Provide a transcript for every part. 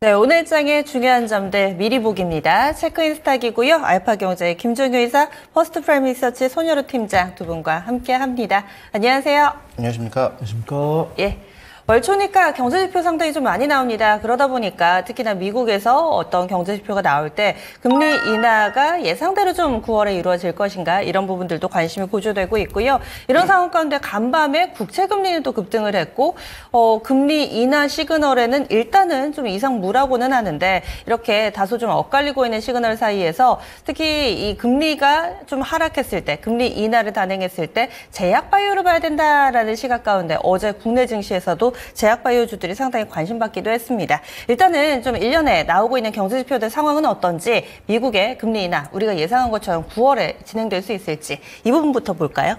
네, 오늘 장의 중요한 점들 미리 보기입니다. 체크인 스탁이고요. 알파경제의 김종효 이사, 퍼스트프라임 리서치 손여루 팀장 두 분과 함께합니다. 안녕하세요. 안녕하십니까. 안녕하십니까. 예. 월초니까 경제지표 상당히 좀 많이 나옵니다. 그러다 보니까 특히나 미국에서 어떤 경제지표가 나올 때 금리 인하가 예상대로 좀 9월에 이루어질 것인가 이런 부분들도 관심이 고조되고 있고요. 이런 상황 가운데 간밤에 국채금리는 또 급등을 했고 금리 인하 시그널에는 일단은 좀 이상무라고는 하는데 이렇게 다소 좀 엇갈리고 있는 시그널 사이에서 특히 이 금리가 좀 하락했을 때 금리 인하를 단행했을 때 제약바이오를 봐야 된다라는 시각 가운데 어제 국내 증시에서도 제약바이오주들이 상당히 관심받기도 했습니다. 일단은 좀 1년에 나오고 있는 경제지표들 상황은 어떤지, 미국의 금리 인하 우리가 예상한 것처럼 9월에 진행될 수 있을지 이 부분부터 볼까요?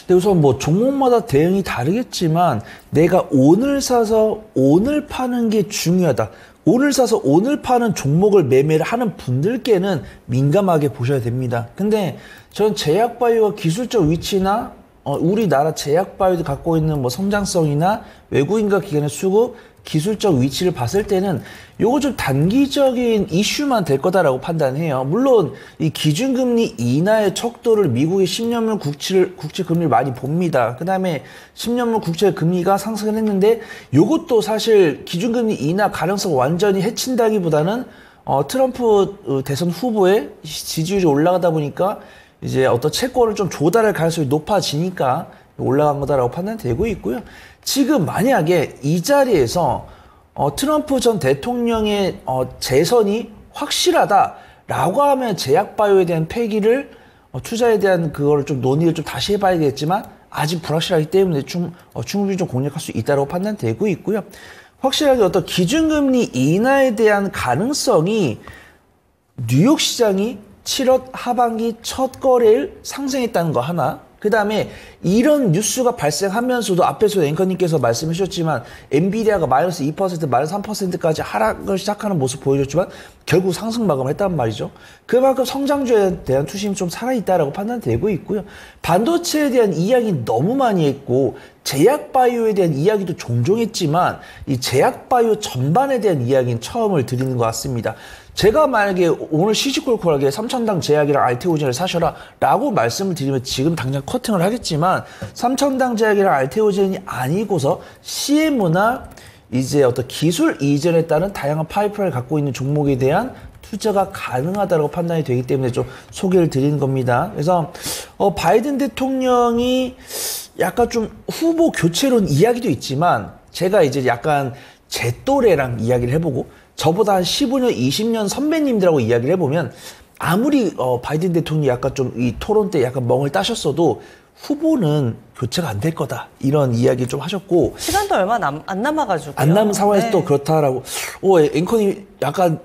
네, 우선 뭐 종목마다 대응이 다르겠지만 내가 오늘 사서 오늘 파는 게 중요하다. 오늘 사서 오늘 파는 종목을 매매를 하는 분들께는 민감하게 보셔야 됩니다. 근데 전 제약바이오가 기술적 위치나 우리나라 제약바이오도 갖고 있는 뭐 성장성이나 외국인과 기관의 수급, 기술적 위치를 봤을 때는 요거 좀 단기적인 이슈만 될 거다라고 판단해요. 물론 이 기준금리 인하의 척도를 미국의 10년물 국채 금리를 많이 봅니다. 그 다음에 10년물 국채 금리가 상승을 했는데 요것도 사실 기준금리 인하 가능성 완전히 해친다기보다는 트럼프 대선 후보의 지지율이 올라가다 보니까 이제 어떤 채권을 좀 조달할 가능성이 높아지니까 올라간 거다라고 판단되고 있고요. 지금 만약에 이 자리에서 트럼프 전 대통령의 재선이 확실하다라고 하면 제약바이오에 대한 폐기를 투자에 대한 그거를 좀 논의를 좀 다시 해봐야겠지만 아직 불확실하기 때문에 충분히 좀 공략할 수 있다고 판단되고 있고요. 확실하게 어떤 기준금리 인하에 대한 가능성이 뉴욕 시장이 7월 하반기 첫 거래일 상승했다는 거 하나. 그 다음에 이런 뉴스가 발생하면서도 앞에서 앵커님께서 말씀해 주셨지만 엔비디아가 마이너스 2%, 마이너스 3%까지 하락을 시작하는 모습 보여줬지만 결국 상승 마감을 했단 말이죠. 그만큼 성장주에 대한 투심이 좀 살아있다라고 판단되고 있고요. 반도체에 대한 이야기 너무 많이 했고 제약바이오에 대한 이야기도 종종 했지만 이 제약바이오 전반에 대한 이야기는 처음을 드리는 것 같습니다. 제가 만약에 오늘 시시콜콜하게 3,000당 제약이랑 알테오젠을 사셔라 라고 말씀을 드리면 지금 당장 커팅을 하겠지만 3,000당 제약이랑 알테오젠이 아니고서 CMO나 이제 어떤 기술 이전에 따른 다양한 파이프라인을 갖고 있는 종목에 대한 투자가 가능하다고 판단이 되기 때문에 좀 소개를 드리는 겁니다. 그래서 바이든 대통령이 약간 좀 후보 교체론 이야기도 있지만 제가 이제 약간 제 또래랑 이야기를 해보고 저보다 한 15년, 20년 선배님들하고 이야기를 해보면 아무리 바이든 대통령이 약간 좀 이 토론 때 약간 멍을 따셨어도 후보는 교체가 안 될 거다. 이런 이야기를 좀 하셨고 시간도 얼마 안 남아가지고요. 안 남은 상황에서 네. 또 그렇다라고 앵커님 약간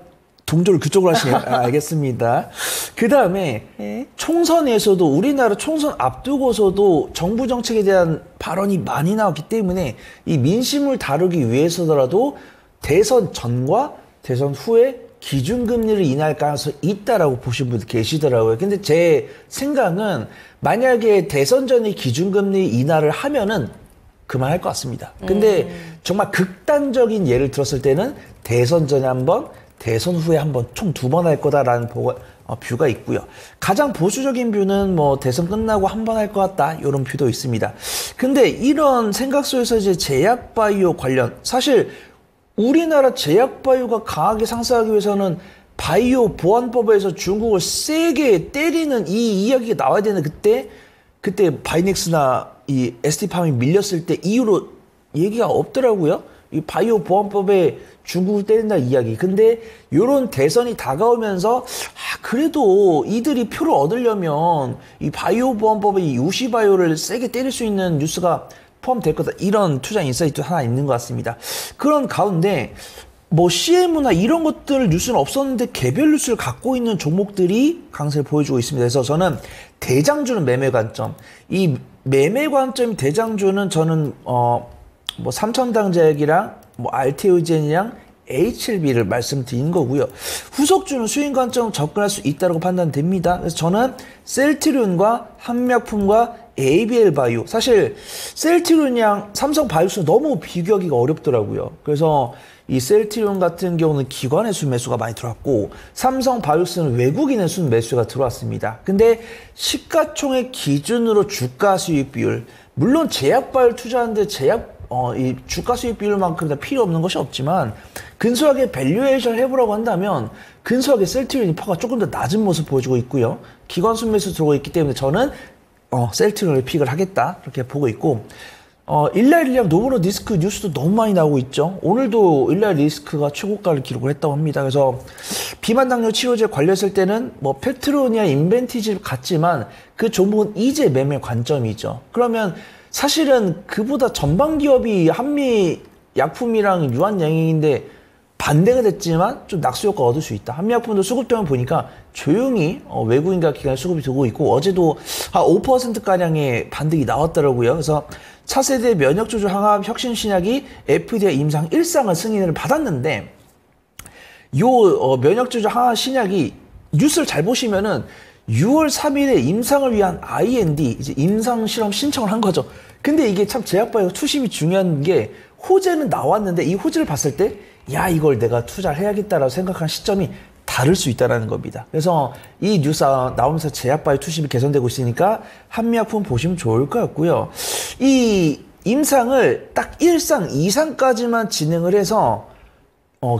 동조를 그쪽으로 하시네요. 알겠습니다. 그 다음에 네. 총선에서도 우리나라 총선 앞두고서도 정부 정책에 대한 발언이 많이 나왔기 때문에 이 민심을 다루기 위해서더라도 대선 전과 대선 후에 기준금리를 인하할 가능성이 있다라고 보신 분들 계시더라고요. 근데 제 생각은 만약에 대선 전에 기준금리 인하를 하면은 그만할 것 같습니다. 근데 정말 극단적인 예를 들었을 때는 대선 전에 한 번, 대선 후에 한 번, 총 2번 할 거다라는 뷰가 있고요. 가장 보수적인 뷰는 뭐 대선 끝나고 한 번 할 것 같다 이런 뷰도 있습니다. 근데 이런 생각 속에서 이제 제약바이오 관련 사실 우리나라 제약바이오가 강하게 상승하기 위해서는 바이오 보안법에서 중국을 세게 때리는 이 이야기가 나와야 되는 그때 바이넥스나 이 ST팜이 밀렸을 때 이후로 얘기가 없더라고요. 이 바이오 보안법에 중국을 때린다 이야기. 근데 요런 대선이 다가오면서 그래도 이들이 표를 얻으려면 이 바이오 보안법에 이 유시바이오를 세게 때릴 수 있는 뉴스가 포함될 거다. 이런 투자 인사이트 하나 있는 것 같습니다. 그런 가운데 뭐 CM나 이런 것들 뉴스는 없었는데 개별 뉴스를 갖고 있는 종목들이 강세를 보여주고 있습니다. 그래서 저는 대장주는 매매 관점. 이 매매 관점 대장주는 저는 뭐 3,000당 제약이랑 뭐 알테오젠이랑 HLB를 말씀드린 거고요. 후속주는 수익 관점 접근할 수 있다고 판단됩니다. 그래서 저는 셀트리온과 한약품과 ABL 바이오. 사실 셀트리온이랑 삼성 바이오스는 너무 비교하기가 어렵더라고요. 그래서 이 셀트리온 같은 경우는 기관의 순매수가 많이 들어왔고 삼성 바이오스는 외국인의 순매수가 들어왔습니다. 근데 시가총액 기준으로 주가 수익 비율, 물론 제약바이오 투자하는데 이 주가 수익 비율만큼 다 필요 없는 것이 없지만 근소하게 밸류에이션 해보라고 한다면 근소하게 셀트리온이 퍼가 조금 더 낮은 모습 보여주고 있고요. 기관 순매수 들어오고 있기 때문에 저는 셀트리온을 픽을 하겠다 이렇게 보고 있고 일라일리랑 노보노디스크 뉴스도 너무 많이 나오고 있죠. 오늘도 일라일리스크가 최고가를 기록을 했다고 합니다. 그래서 비만 당뇨 치료제 관련했을 때는 뭐 페트로니아 인벤티지 같지만 그 종목은 이제 매매 관점이죠. 그러면 사실은 그보다 전방 기업이 한미 약품이랑 유한양행인데 반대가 됐지만 좀 낙수 효과 얻을 수 있다. 한미약품도 수급되면 보니까 조용히 외국인과 기관의 수급이 되고 있고 어제도 한 5%가량의 반등이 나왔더라고요. 그래서 차세대 면역조절 항암 혁신 신약이 FDA 임상 1상을 승인을 받았는데 요 면역조절 항암 신약이 뉴스를 잘 보시면은 6월 3일에 임상을 위한 IND 이제 임상 실험 신청을 한 거죠. 근데 이게 참 제약바이오 투심이 중요한 게 호재는 나왔는데 이 호재를 봤을 때 야 이걸 내가 투자를 해야겠다라고 생각한 시점이 다를 수 있다는 겁니다. 그래서 이 뉴스 나오면서 제약바이오 투심이 개선되고 있으니까 한미약품 보시면 좋을 것 같고요. 이 임상을 딱 1상, 2상까지만 진행을 해서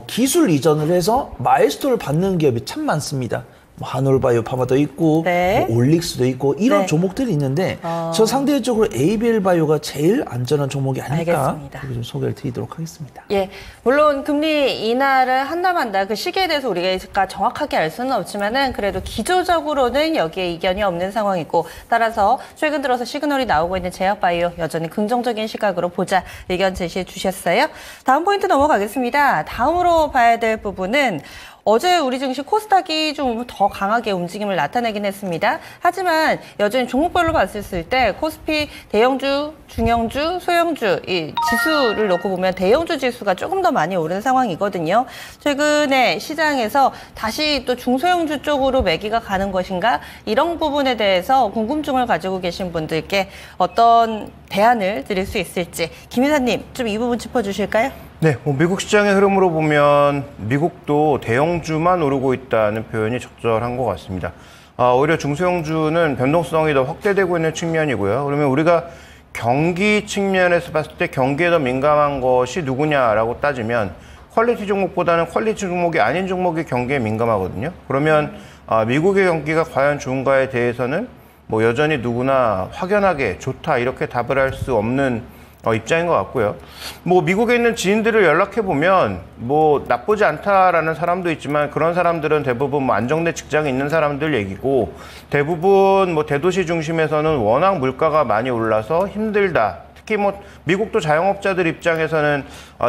기술 이전을 해서 마일스톤을 받는 기업이 참 많습니다. 뭐 한올바이오 파마도 있고 네. 뭐 올릭스도 있고 이런 네. 종목들이 있는데 저 상대적으로 ABL 바이오가 제일 안전한 종목이 아닐까 알겠습니다. 그렇게 좀 소개를 드리도록 하겠습니다. 예, 물론 금리 인하를 한다 만다 그 시기에 대해서 우리가 정확하게 알 수는 없지만은 그래도 기조적으로는 여기에 이견이 없는 상황이고 따라서 최근 들어서 시그널이 나오고 있는 제약바이오 여전히 긍정적인 시각으로 보자 의견 제시해 주셨어요. 다음 포인트 넘어가겠습니다. 다음으로 봐야 될 부분은 어제 우리 증시 코스닥이 좀 더 강하게 움직임을 나타내긴 했습니다. 하지만 여전히 종목별로 봤을 때 코스피 대형주, 중형주, 소형주 이 지수를 놓고 보면 대형주 지수가 조금 더 많이 오른 상황이거든요. 최근에 시장에서 다시 또 중소형주 쪽으로 매기가 가는 것인가 이런 부분에 대해서 궁금증을 가지고 계신 분들께 어떤 대안을 드릴 수 있을지 김 이사님 좀 이 부분 짚어주실까요? 네, 미국 시장의 흐름으로 보면 미국도 대형주만 오르고 있다는 표현이 적절한 것 같습니다. 오히려 중소형주는 변동성이 더 확대되고 있는 측면이고요. 그러면 우리가 경기 측면에서 봤을 때 경기에 더 민감한 것이 누구냐라고 따지면 퀄리티 종목보다는 퀄리티 종목이 아닌 종목이 경기에 민감하거든요. 그러면 미국의 경기가 과연 좋은가에 대해서는 뭐 여전히 누구나 확연하게 좋다 이렇게 답을 할 수 없는 입장인 것 같고요. 뭐 미국에 있는 지인들을 연락해 보면 뭐 나쁘지 않다라는 사람도 있지만 그런 사람들은 대부분 뭐 안정된 직장에 있는 사람들 얘기고 대부분 뭐 대도시 중심에서는 워낙 물가가 많이 올라서 힘들다. 특히 뭐 미국도 자영업자들 입장에서는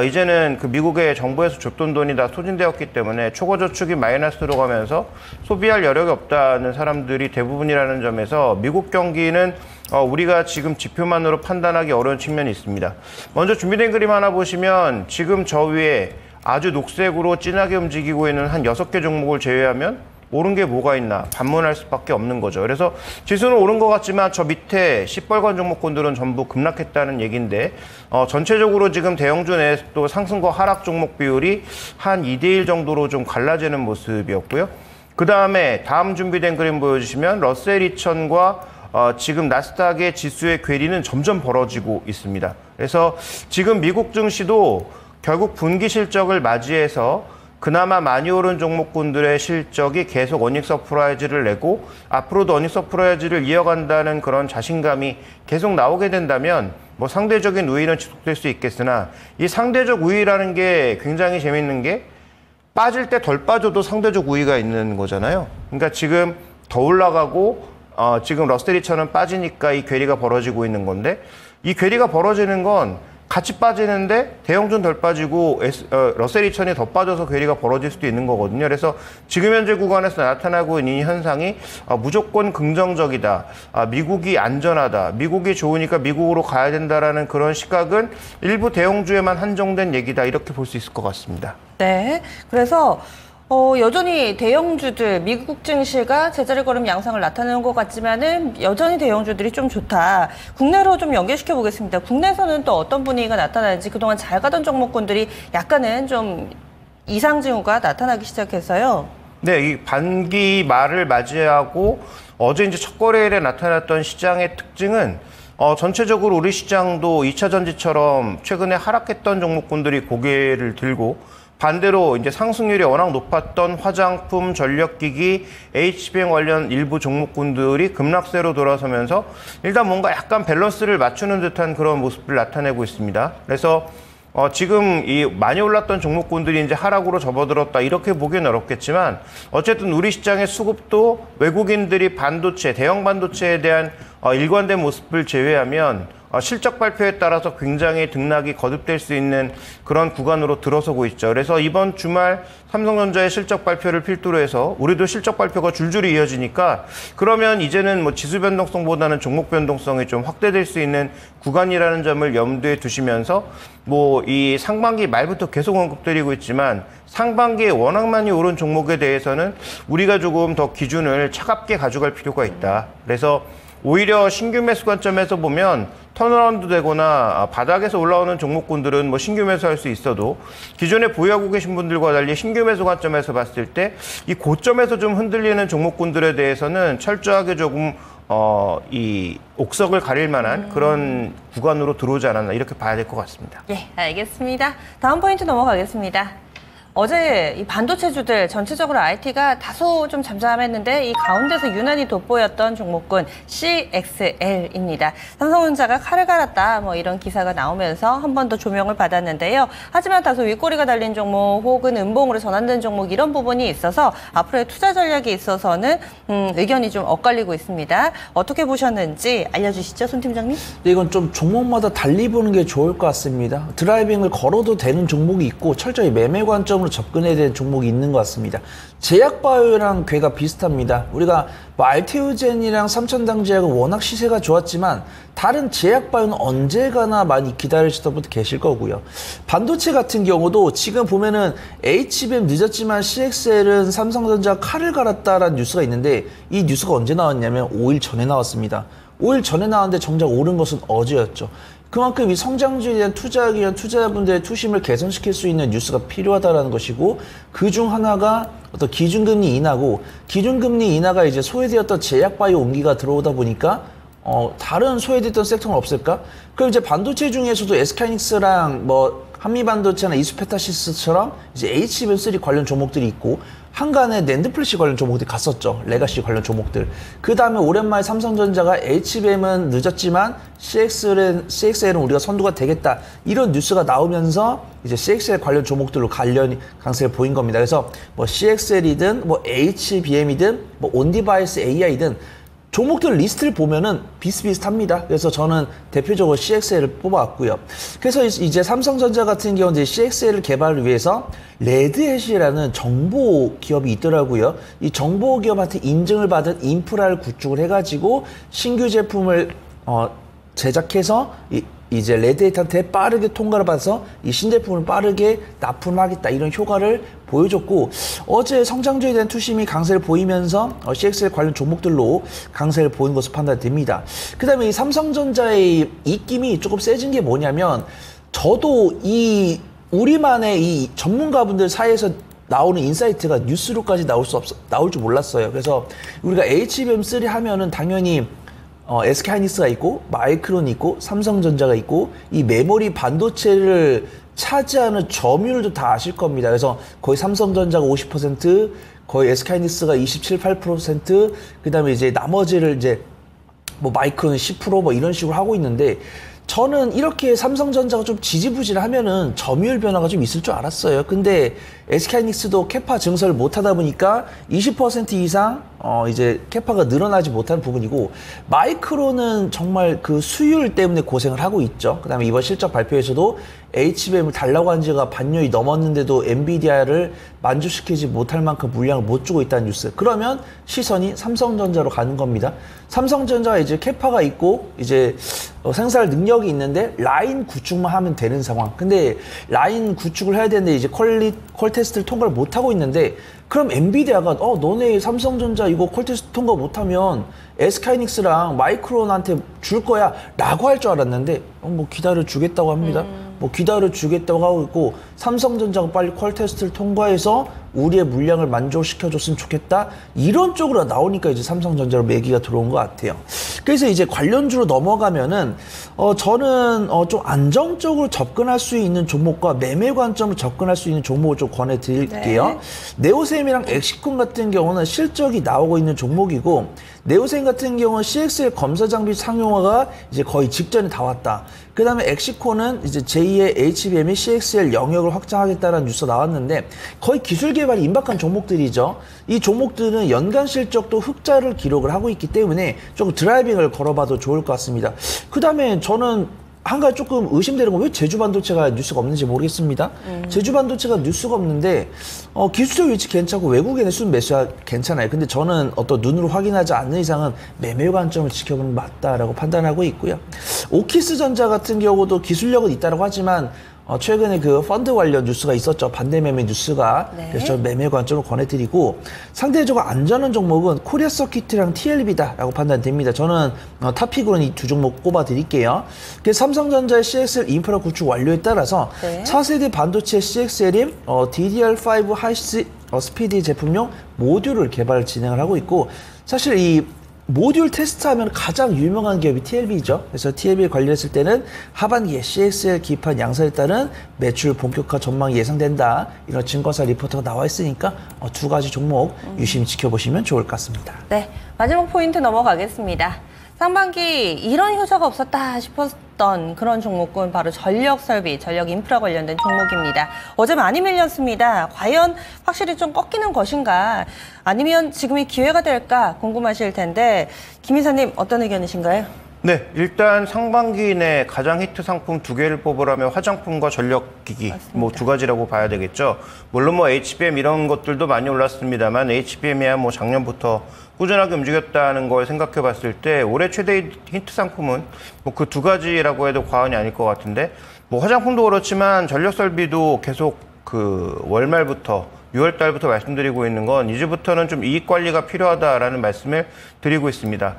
이제는 그 미국의 정부에서 줬던 돈이 다 소진되었기 때문에 초과저축이 마이너스로 가면서 소비할 여력이 없다는 사람들이 대부분이라는 점에서 미국 경기는 우리가 지금 지표만으로 판단하기 어려운 측면이 있습니다. 먼저 준비된 그림 하나 보시면 지금 저 위에 아주 녹색으로 진하게 움직이고 있는 한 6개 종목을 제외하면 오른 게 뭐가 있나 반문할 수밖에 없는 거죠. 그래서 지수는 오른 것 같지만 저 밑에 시뻘건 종목군들은 전부 급락했다는 얘기인데 전체적으로 지금 대형주 내에서 또 상승과 하락 종목 비율이 한 2대1 정도로 좀 갈라지는 모습이었고요. 그 다음에 다음 준비된 그림 보여주시면 러셀 2000과 지금 나스닥의 지수의 괴리는 점점 벌어지고 있습니다. 그래서 지금 미국 증시도 결국 분기 실적을 맞이해서 그나마 많이 오른 종목군들의 실적이 계속 어닝 서프라이즈를 내고 앞으로도 어닝 서프라이즈를 이어간다는 그런 자신감이 계속 나오게 된다면 뭐 상대적인 우위는 지속될 수 있겠으나 이 상대적 우위라는 게 굉장히 재밌는 게 빠질 때 덜 빠져도 상대적 우위가 있는 거잖아요. 그러니까 지금 더 올라가고 지금 러셀 2000은 빠지니까 이 괴리가 벌어지고 있는 건데 이 괴리가 벌어지는 건 같이 빠지는데 대형주는 덜 빠지고 러셀 2000이 더 빠져서 괴리가 벌어질 수도 있는 거거든요. 그래서 지금 현재 구간에서 나타나고 있는 이 현상이 무조건 긍정적이다. 미국이 안전하다. 미국이 좋으니까 미국으로 가야 된다라는 그런 시각은 일부 대형주에만 한정된 얘기다. 이렇게 볼 수 있을 것 같습니다. 네, 그래서 여전히 대형주들, 미국 증시가 제자리 걸음 양상을 나타내는 것 같지만은 여전히 대형주들이 좀 좋다. 국내로 좀 연결시켜 보겠습니다. 국내에서는 또 어떤 분위기가 나타나는지 그동안 잘 가던 종목군들이 약간은 좀 이상 징후가 나타나기 시작했어요. 네, 이 반기 말을 맞이하고 어제 이제 첫 거래일에 나타났던 시장의 특징은 전체적으로 우리 시장도 2차 전지처럼 최근에 하락했던 종목군들이 고개를 들고 반대로 이제 상승률이 워낙 높았던 화장품, 전력기기, HBM 관련 일부 종목군들이 급락세로 돌아서면서 일단 뭔가 약간 밸런스를 맞추는 듯한 그런 모습을 나타내고 있습니다. 그래서 지금 이 많이 올랐던 종목군들이 이제 하락으로 접어들었다 이렇게 보기는 어렵겠지만 어쨌든 우리 시장의 수급도 외국인들이 반도체, 대형 반도체에 대한 일관된 모습을 제외하면 실적 발표에 따라서 굉장히 등락이 거듭될 수 있는 그런 구간으로 들어서고 있죠. 그래서 이번 주말 삼성전자의 실적 발표를 필두로 해서 우리도 실적 발표가 줄줄이 이어지니까 그러면 이제는 뭐 지수 변동성보다는 종목 변동성이 좀 확대될 수 있는 구간이라는 점을 염두에 두시면서 뭐 이 상반기 말부터 계속 언급드리고 있지만 상반기에 워낙 많이 오른 종목에 대해서는 우리가 조금 더 기준을 차갑게 가져갈 필요가 있다. 그래서 오히려 신규 매수 관점에서 보면 턴어라운드 되거나 바닥에서 올라오는 종목군들은 뭐 신규 매수할 수 있어도 기존에 보유하고 계신 분들과 달리 신규 매수 관점에서 봤을 때 이 고점에서 좀 흔들리는 종목군들에 대해서는 철저하게 조금 이 옥석을 가릴 만한 그런 구간으로 들어오지 않았나 이렇게 봐야 될 것 같습니다. 예, 알겠습니다. 다음 포인트 넘어가겠습니다. 어제 이 반도체주들 전체적으로 IT가 다소 좀 잠잠했는데 이 가운데서 유난히 돋보였던 종목군 CXL입니다. 삼성전자가 칼을 갈았다 뭐 이런 기사가 나오면서 한 번 더 조명을 받았는데요. 하지만 다소 윗꼬리가 달린 종목 혹은 음봉으로 전환된 종목 이런 부분이 있어서 앞으로의 투자 전략에 있어서는 의견이 좀 엇갈리고 있습니다. 어떻게 보셨는지 알려주시죠, 손 팀장님? 근데 이건 좀 종목마다 달리 보는 게 좋을 것 같습니다. 드라이빙을 걸어도 되는 종목이 있고 철저히 매매 관점으로 접근해야 되는 종목이 있는 것 같습니다. 제약바이오랑 괴가 비슷합니다. 우리가 뭐 알테오젠이랑 삼천당제약은 워낙 시세가 좋았지만 다른 제약바이오는 언제 가나 많이 기다리시던 분들 계실 거고요. 반도체 같은 경우도 지금 보면은 HBM 늦었지만 CXL은 삼성전자 칼을 갈았다라는 뉴스가 있는데 이 뉴스가 언제 나왔냐면 5일 전에 나왔습니다. 5일 전에 나왔는데 정작 오른 것은 어제였죠. 그만큼 이 성장주에 대한 투자하기 위한 투자자분들의 투심을 개선시킬 수 있는 뉴스가 필요하다는 것이고 그중 하나가 어떤 기준금리 인하고 기준금리 인하가 이제 소외되었던 제약바이오 온기가 들어오다 보니까 다른 소외됐던 섹터는 없을까? 그럼 이제 반도체 중에서도 SK하이닉스랑 뭐 한미반도체나 이수페타시스처럼 이제 HBM3 관련 종목들이 있고 한간에 낸드플래시 관련 종목들이 갔었죠. 레가시 관련 종목들. 그 다음에 오랜만에 삼성전자가 HBM은 늦었지만 CXL은 우리가 선두가 되겠다. 이런 뉴스가 나오면서 이제 CXL 관련 종목들로 관련이 강세를 보인 겁니다. 그래서 뭐 CXL이든 뭐 HBM이든 뭐 온디바이스 AI든 종목들 리스트를 보면은 비슷비슷합니다. 그래서 저는 대표적으로 CXL을 뽑아왔고요. 그래서 이제 삼성전자 같은 경우는 CXL을 개발을 위해서 레드햇이라는 정보 기업이 있더라고요. 이 정보 기업한테 인증을 받은 인프라를 구축을 해가지고 신규 제품을 제작해서 이제 레드햇한테 빠르게 통과를 받아서 이 신제품을 빠르게 납품하겠다 이런 효과를 보여줬고 어제 성장주에 대한 투심이 강세를 보이면서 CXL 관련 종목들로 강세를 보인 것으로 판단됩니다. 그 다음에 이 삼성전자의 입김이 조금 세진 게 뭐냐면 저도 이 우리만의 이 전문가분들 사이에서 나오는 인사이트가 뉴스로까지 나올 줄 몰랐어요. 그래서 우리가 HBM3 하면은 당연히 SK하이닉스가 있고 마이크론이 있고 삼성전자가 있고 이 메모리 반도체를 차지하는 점유율도 다 아실 겁니다. 그래서 거의 삼성전자가 50%, 거의 SK하이닉스가 27, 8%, 그다음에 이제 나머지를 이제 뭐 마이크론 10% 이런 식으로 하고 있는데 저는 이렇게 삼성전자가 좀 지지부진하면은 점유율 변화가 좀 있을 줄 알았어요. 근데 SK하이닉스도 캐파 증설을 못하다 보니까 20% 이상 이제 캐파가 늘어나지 못하는 부분이고 마이크론은 정말 그 수율 때문에 고생을 하고 있죠. 그다음에 이번 실적 발표에서도 HBM을 달라고 한 지가 반년이 넘었는데도 엔비디아를 만족시키지 못할 만큼 물량을 못 주고 있다는 뉴스. 그러면 시선이 삼성전자로 가는 겁니다. 삼성전자가 이제 캐파가 있고 이제 생산 능력이 있는데 라인 구축만 하면 되는 상황. 근데 라인 구축을 해야 되는데 이제 퀄 테스트를 통과를 못 하고 있는데 그럼 엔비디아가 너네 삼성전자 이거 퀄 테스트 통과 못하면 SK하이닉스랑 마이크론한테 줄 거야 라고 할 줄 알았는데 뭐 기다려 주겠다고 합니다. 뭐 기다려 주겠다고 하고 있고 삼성전자가 빨리 퀄 테스트를 통과해서 우리의 물량을 만족시켜줬으면 좋겠다 이런 쪽으로 나오니까 이제 삼성전자로 매기가 들어온 것 같아요. 그래서 이제 관련주로 넘어가면은 저는 좀 안정적으로 접근할 수 있는 종목과 매매 관점을 접근할 수 있는 종목을 좀 권해드릴게요. 네. 네오셈이랑 엑시콘 같은 경우는 실적이 나오고 있는 종목이고 네오셈 같은 경우는 CXL 검사 장비 상용화가 이제 거의 직전에 다 왔다. 그 다음에 엑시콘은 이제 제2의 HBM이 CXL 영역을 확장하겠다는 뉴스가 나왔는데 거의 기술 개발이 임박한 종목들이죠. 이 종목들은 연간 실적도 흑자를 기록을 하고 있기 때문에 조금 드라이빙을 걸어봐도 좋을 것 같습니다. 그 다음에 저는 한 가지 조금 의심되는 건 왜 제주반도체가 뉴스가 없는지 모르겠습니다. 제주반도체가 뉴스가 없는데 기술적 위치 괜찮고 외국에 내수는 매수가 괜찮아요. 근데 저는 어떤 눈으로 확인하지 않는 이상은 매매 관점을 지켜보는 게 맞다라고 판단하고 있고요. 오키스전자 같은 경우도 기술력은 있다고 하지만 최근에 그 펀드 관련 뉴스가 있었죠. 반대 매매 뉴스가. 네. 그래서 저 매매 관점을 권해드리고 상대적으로 안전한 종목은 코리아 서킷이랑 TLB다라고 판단됩니다. 저는 탑픽으로는 이 두 종목 꼽아드릴게요. 그래서 삼성전자의 CXL 인프라 구축 완료에 따라서 네. 차세대 반도체 CXL인 DDR5 하이 스피드 제품용 모듈을 개발 진행을 하고 있고 사실 이 모듈 테스트하면 가장 유명한 기업이 TLB죠. 그래서 TLB 관련했을 때는 하반기에 CXL 기판 양산에 따른 매출 본격화 전망이 예상된다. 이런 증거사 리포트가 나와 있으니까 두 가지 종목 유심히 지켜보시면 좋을 것 같습니다. 네, 마지막 포인트 넘어가겠습니다. 상반기 이런 효과가 없었다 싶었던 그런 종목은 바로 전력 설비, 전력 인프라 관련된 종목입니다. 어제 많이 밀렸습니다. 과연 확실히 좀 꺾이는 것인가? 아니면 지금이 기회가 될까 궁금하실 텐데 김 이사님 어떤 의견이신가요? 네, 일단 상반기 내 가장 히트 상품 두 개를 뽑으라면 화장품과 전력기기 뭐 두 가지라고 봐야 되겠죠. 물론 뭐 HBM 이런 것들도 많이 올랐습니다만 HBM이야 뭐 작년부터 꾸준하게 움직였다는 걸 생각해 봤을 때 올해 최대 히트 상품은 뭐 그 두 가지라고 해도 과언이 아닐 것 같은데 뭐 화장품도 그렇지만 전력 설비도 계속 그 월말부터 6월 달부터 말씀드리고 있는 건 이제부터는 좀 이익 관리가 필요하다라는 말씀을 드리고 있습니다.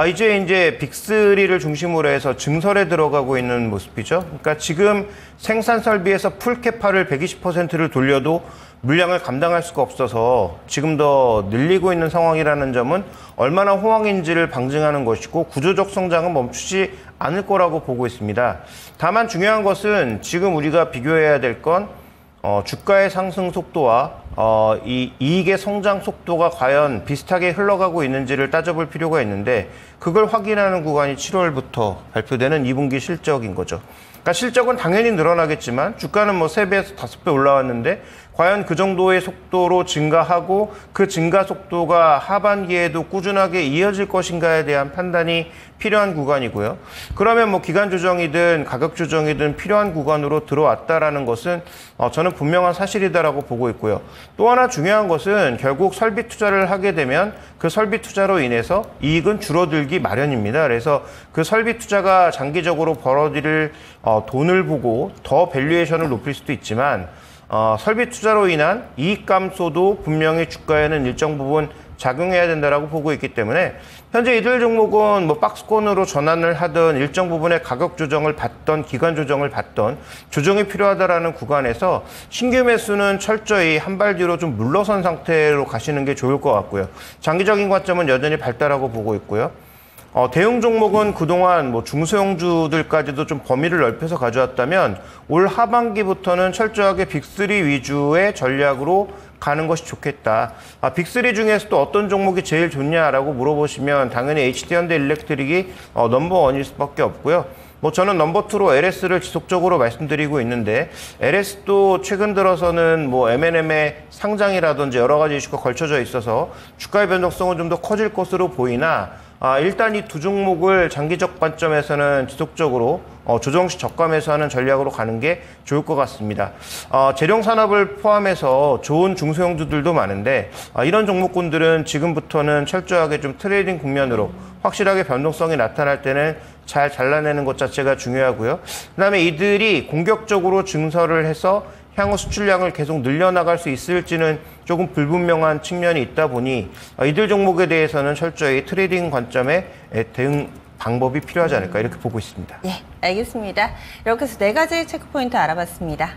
이제 빅3를 중심으로 해서 증설에 들어가고 있는 모습이죠. 그러니까 지금 생산 설비에서 풀캐파를 120%를 돌려도 물량을 감당할 수가 없어서 지금 더 늘리고 있는 상황이라는 점은 얼마나 호황인지를 방증하는 것이고 구조적 성장은 멈추지 않을 거라고 보고 있습니다. 다만 중요한 것은 지금 우리가 비교해야 될 건 주가의 상승 속도와 이 이익의 성장 속도가 과연 비슷하게 흘러가고 있는지를 따져볼 필요가 있는데 그걸 확인하는 구간이 7월부터 발표되는 2분기 실적인 거죠. 그러니까 실적은 당연히 늘어나겠지만 주가는 뭐 3배에서 5배 올라왔는데 과연 그 정도의 속도로 증가하고 그 증가 속도가 하반기에도 꾸준하게 이어질 것인가에 대한 판단이 필요한 구간이고요. 그러면 뭐 기간 조정이든 가격 조정이든 필요한 구간으로 들어왔다라는 것은 저는 분명한 사실이다라고 보고 있고요. 또 하나 중요한 것은 결국 설비 투자를 하게 되면 그 설비 투자로 인해서 이익은 줄어들기 마련입니다. 그래서 그 설비 투자가 장기적으로 벌어들일 돈을 보고 더 밸류에이션을 높일 수도 있지만 설비 투자로 인한 이익 감소도 분명히 주가에는 일정 부분 작용해야 된다라고 보고 있기 때문에 현재 이들 종목은 뭐 박스권으로 전환을 하든 일정 부분의 가격 조정을 받던 기간 조정을 받던 조정이 필요하다라는 구간에서 신규 매수는 철저히 한 발 뒤로 좀 물러선 상태로 가시는 게 좋을 것 같고요. 장기적인 관점은 여전히 밝다라고 보고 있고요. 대형 종목은 그동안 뭐 중소형주들까지도 좀 범위를 넓혀서 가져왔다면 올 하반기부터는 철저하게 빅3 위주의 전략으로 가는 것이 좋겠다. 빅3 중에서도 어떤 종목이 제일 좋냐라고 물어보시면 당연히 HD현대일렉트릭이 넘버원일 수밖에 없고요. 뭐 저는 넘버2로 LS를 지속적으로 말씀드리고 있는데 LS도 최근 들어서는 뭐 M&M의 상장이라든지 여러 가지 이슈가 걸쳐져 있어서 주가의 변동성은 좀 더 커질 것으로 보이나 일단 이 두 종목을 장기적 관점에서는 지속적으로 조정 시 저가 매수하는 전략으로 가는 게 좋을 것 같습니다. 재룡 산업을 포함해서 좋은 중소형주들도 많은데 이런 종목군들은 지금부터는 철저하게 좀 트레이딩 국면으로 확실하게 변동성이 나타날 때는 잘 잘라내는 것 자체가 중요하고요. 그다음에 이들이 공격적으로 증설을 해서 향후 수출량을 계속 늘려나갈 수 있을지는 조금 불분명한 측면이 있다 보니 이들 종목에 대해서는 철저히 트레이딩 관점의 대응 방법이 필요하지 않을까 이렇게 보고 있습니다. 예, 알겠습니다. 이렇게 해서 4가지 체크포인트 알아봤습니다.